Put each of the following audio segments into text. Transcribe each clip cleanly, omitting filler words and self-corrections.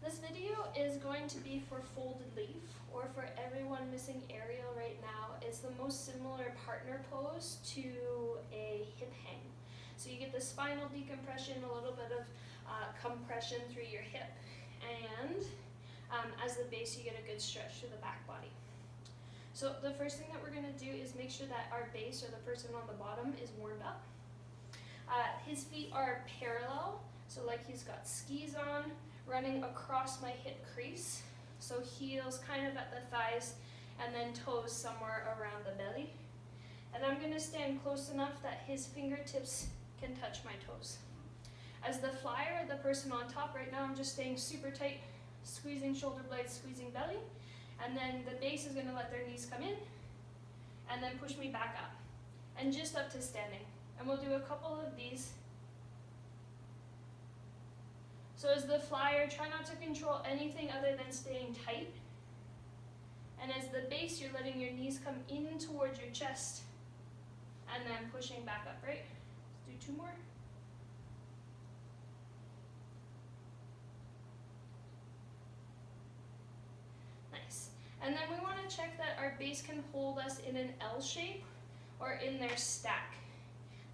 This video is going to be for folded leaf, or for everyone missing aerial right now. It's the most similar partner pose to a hip hang. So you get the spinal decompression, a little bit of compression through your hip, and as the base you get a good stretch through the back body. So the first thing that we're going to do is make sure that our base, or the person on the bottom, is warmed up. His feet are parallel, so like he's got skis on, running across my hip crease. So heels kind of at the thighs, and then toes somewhere around the belly. And I'm going to stand close enough that his fingertips can touch my toes. As the flyer, the person on top right now, I'm just staying super tight, squeezing shoulder blades, squeezing belly. And then the base is going to let their knees come in, and then push me back up, and just up to standing. And we'll do a couple of these. So as the flyer, try not to control anything other than staying tight. And as the base, you're letting your knees come in towards your chest, and then pushing back up, right? Let's do 2 more. Nice. And then we want to check that our base can hold us in an L shape or in their stack.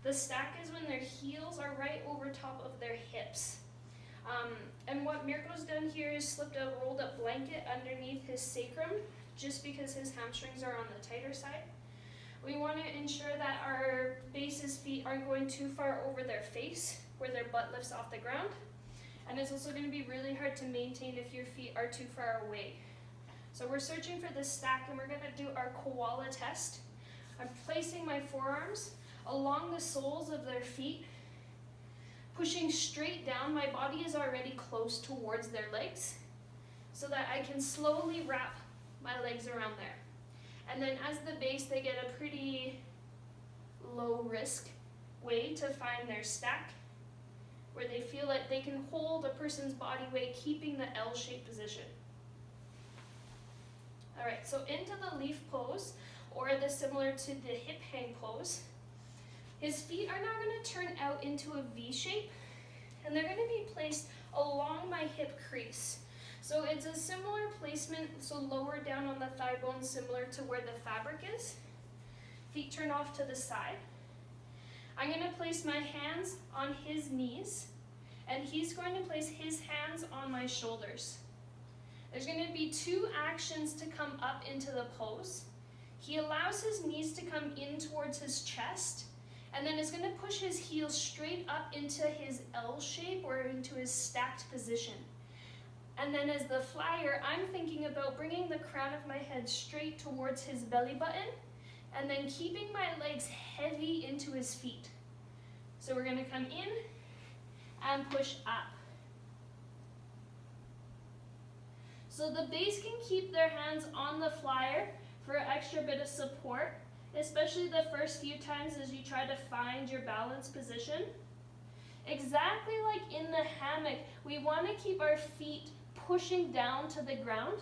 The stack is when their heels are right over top of their hips. And what Mirko's done here is slipped a rolled up blanket underneath his sacrum, just because his hamstrings are on the tighter side. We want to ensure that our base's feet aren't going too far over their face, where their butt lifts off the ground. And it's also going to be really hard to maintain if your feet are too far away. So we're searching for the stack, and we're going to do our koala test. I'm placing my forearms along the soles of their feet, pushing straight down. My body is already close towards their legs, so that I can slowly wrap my legs around there. And then as the base, they get a pretty low risk way to find their stack, where they feel like they can hold a person's body weight, keeping the L-shaped position. All right, so into the leaf pose, or the similar to the hip hang pose. His feet are now going to turn out into a V shape, and they're going to be placed along my hip crease. So it's a similar placement, so lower down on the thigh bone, similar to where the fabric is. Feet turn off to the side. I'm going to place my hands on his knees, and he's going to place his hands on my shoulders. There's going to be 2 actions to come up into the pose. He allows his knees to come in towards his chest, and then is going to push his heels straight up into his L shape, or into his stacked position. And then as the flyer, I'm thinking about bringing the crown of my head straight towards his belly button, and then keeping my legs heavy into his feet. So we're going to come in and push up. So the base can keep their hands on the flyer for an extra bit of support, especially the first few times as you try to find your balance position. Exactly like in the hammock, we want to keep our feet pushing down to the ground,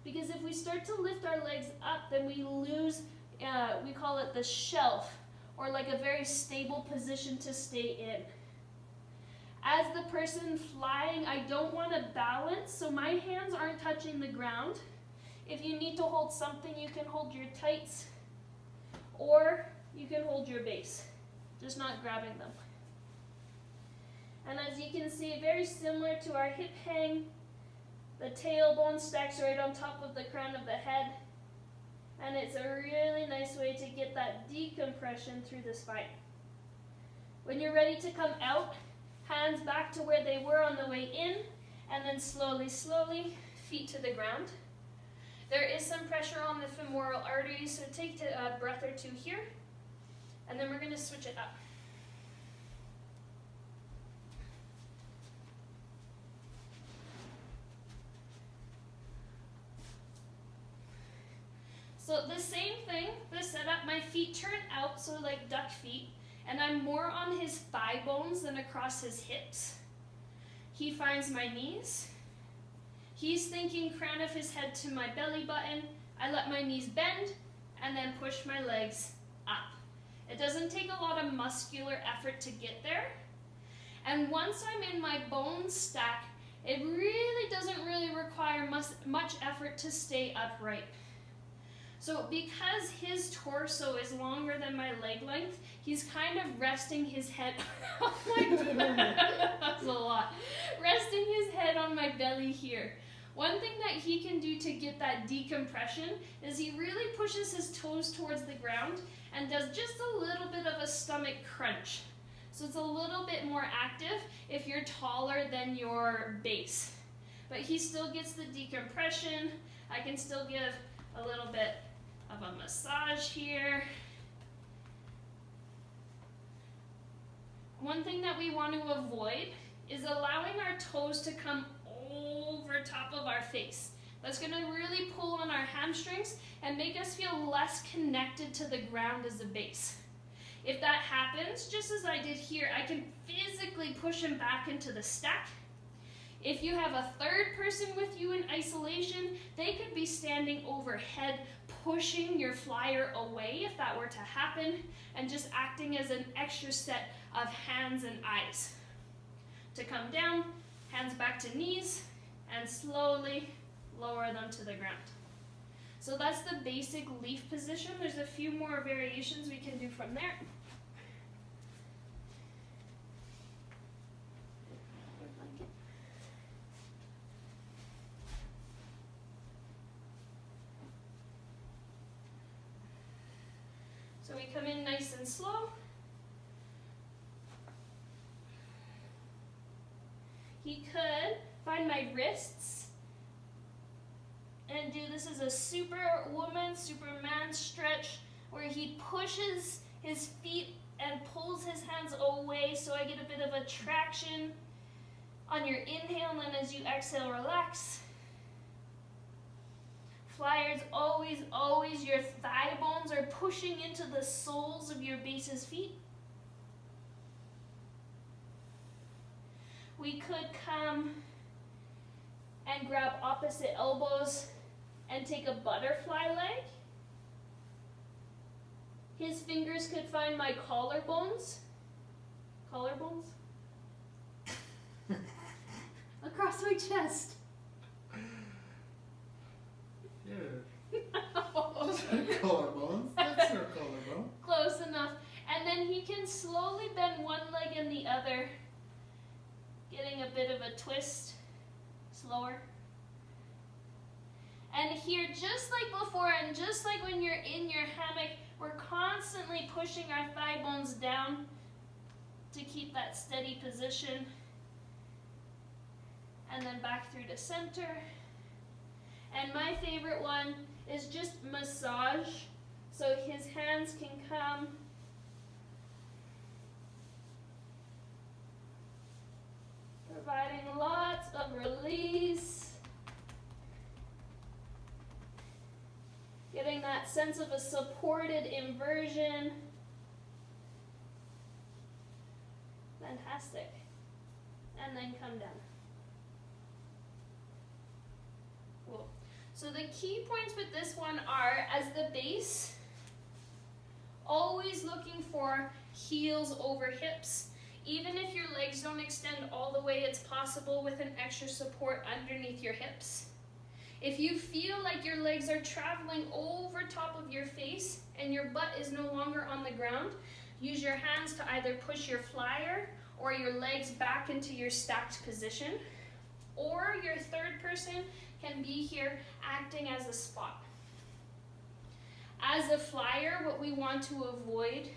because if we start to lift our legs up, then we lose, we call it the shelf, or like a very stable position to stay in. As the person flying, I don't want to balance, so my hands aren't touching the ground. If you need to hold something, you can hold your tights, or you can hold your base, just not grabbing them. And as you can see, very similar to our hip hang, the tailbone stacks right on top of the crown of the head, and it's a really nice way to get that decompression through the spine. When you're ready to come out, hands back to where they were on the way in, and then slowly, slowly, feet to the ground. There is some pressure on the femoral arteries, so take a breath or 2 here, and then we're going to switch it up. So the same thing, the setup, my feet turn out, so like duck feet, and I'm more on his thigh bones than across his hips. He finds my knees. He's thinking crown of his head to my belly button. I let my knees bend, and then push my legs up. It doesn't take a lot of muscular effort to get there. And once I'm in my bone stack, It really doesn't really require much effort to stay upright. So because his torso is longer than my leg length, he's kind of resting his head on my belly. That's a lot. Resting his head on my belly here. One thing that he can do to get that decompression is he really pushes his toes towards the ground and does just a little bit of a stomach crunch. So it's a little bit more active if you're taller than your base. But he still gets the decompression. I can still give a little bit of a massage here. One thing that we want to avoid is allowing our toes to come over top of our face. That's going to really pull on our hamstrings and make us feel less connected to the ground as a base. If that happens, just as I did here, I can physically push him back into the stack. If you have a third person with you in isolation, they could be standing overhead, pushing your flyer away if that were to happen, and just acting as an extra set of hands and eyes. To come down, hands back to knees, and slowly lower them to the ground. So that's the basic leaf position. There's a few more variations we can do from there. So we come in nice and slow. He could find my wrists and do this as a superwoman, superman stretch where he pushes his feet and pulls his hands away so I get a bit of a traction on your inhale, and then as you exhale, relax. Flyers, always your thigh bones are pushing into the soles of your base's feet. We could come and grab opposite elbows and take a butterfly leg. His fingers could find my collarbones. Collarbones? Across my chest. Yeah. Collarbones? That's no collarbone. Close enough. And then he can slowly bend one leg and the other, getting a bit of a twist. Slower. And here, just like before, and just like when you're in your hammock, we're constantly pushing our thigh bones down to keep that steady position. And then back through to center. And my favorite one is just massage. So his hands can come providing lots of release. Getting that sense of a supported inversion. Fantastic. And then come down. Cool. So the key points with this one are, as the base, always looking for heels over hips. Even if your legs don't extend all the way, it's possible with an extra support underneath your hips. If you feel like your legs are traveling over top of your face and your butt is no longer on the ground, use your hands to either push your flyer or your legs back into your stacked position, or your third person can be here acting as a spot. As a flyer, what we want to avoid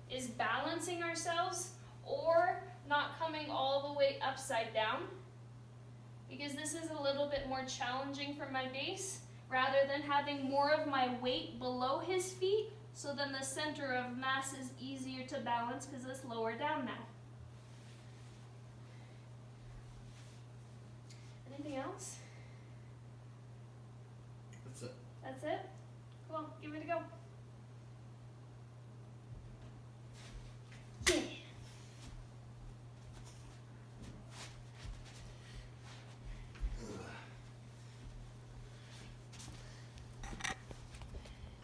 is balancing ourselves or not coming all the way upside down, because this is a little bit more challenging for my base, rather than having more of my weight below his feet, so then the center of mass is easier to balance because it's lower down now. Anything else? That's it. That's it? Cool, give it a go.